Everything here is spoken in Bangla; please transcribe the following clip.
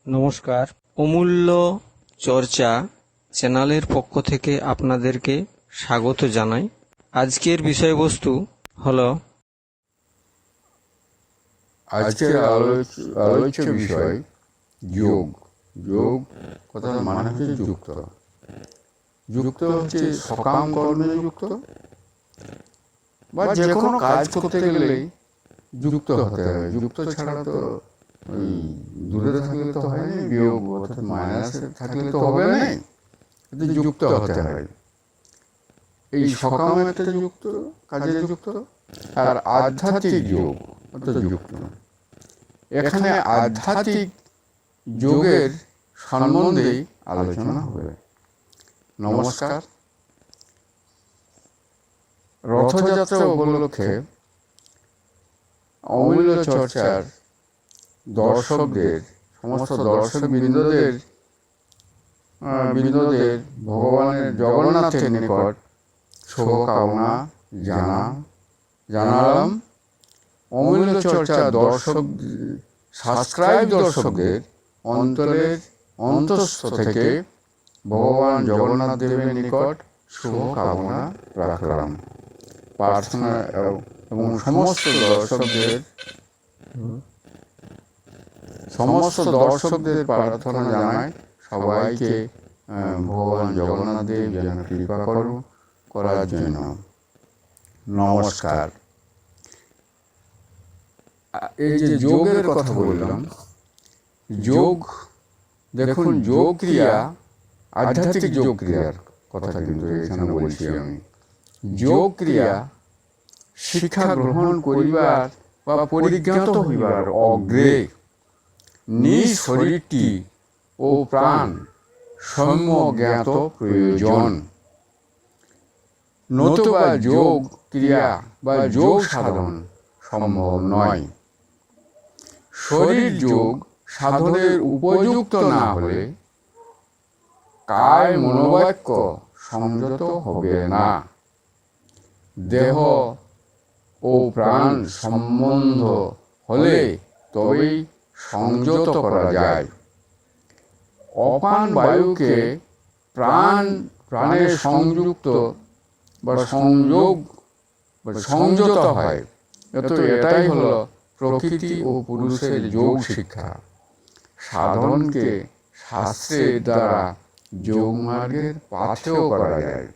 নমস্কার, অমূল্য চর্চা চ্যানেলের পক্ষ থেকে আপনাদেরকে স্বাগত জানাই। আজকের বিষয়বস্তু হলো আজকের আলোচ্য বিষয় যোগ। যোগ কথার মানে হচ্ছে যুক্ত। যুক্ত হচ্ছে সকাম কর্মে যুক্ত, বা যে কোনো কাজ করতে গেলেই যুক্ত হতে হবে। যুক্ত ছাড়া তো ওই দূরে থাকলে তো হয়নি, বিয়োগ অর্থাৎ মাইনাসে থাকলে তো হবে না, যুক্ত হতে হয়। এই সকাম একটা যুক্ত, কাজে যুক্ত, আর আধ্যাত্মিক যোগ অর্থাৎ যুক্ত। এখানে আধ্যাত্মিক যোগের সম্বন্ধেই আলোচনা হবে। নমস্কার। রথযাত্রা উপলক্ষে অমূল্য চর্চার দর্শকদের, সমস্ত দর্শক বৃন্দদের ভগবানের জগন্নাথের নিকট শুভকামনা জানালাম। অমূল্য চর্চা দর্শকদের অন্তঃস্থ থেকে ভগবান জগন্নাথ দেবের নিকট শুভকামনা রাখলাম। প্রার্থনা এবং সমস্ত দর্শকদের প্রার্থনা জানাই, সবাইকে ভগবান জগন্নাথ দেব যেন কৃপা করার জন্য। নমস্কার। এই যে যোগের কথা বললাম, যোগ, দেখুন, যোগ ক্রিয়া, আধ্যাত্মিক যোগ ক্রিয়ার কথা কিন্তু এখানে বলছি আমি। যোগ ক্রিয়া শিক্ষা গ্রহণ করিবার বা পরিজ্ঞাত হইবার অগ্রে নিজ শরীরটি ও প্রাণ সম্যজ্ঞাত প্রয়োজন, নতুবা যোগ ক্রিয়া বা যোগ সাধন সম্ভব নয়। শরীর যোগ সাধনের উপযুক্ত না হলে কায় মনোবাক্য সংযত হবে না। দেহ ও প্রাণ সম্বন্ধ হলে তবেই সংযত করা যায়। অপান বায়ুকে প্রাণের সংযুক্ত বা সংযত হয়। এটাই হলো প্রকৃতি ও পুরুষের যোগ শিক্ষা। সাধনকে শাস্ত্রের দ্বারা যোগ মার্গের পাথেয় করা যায়।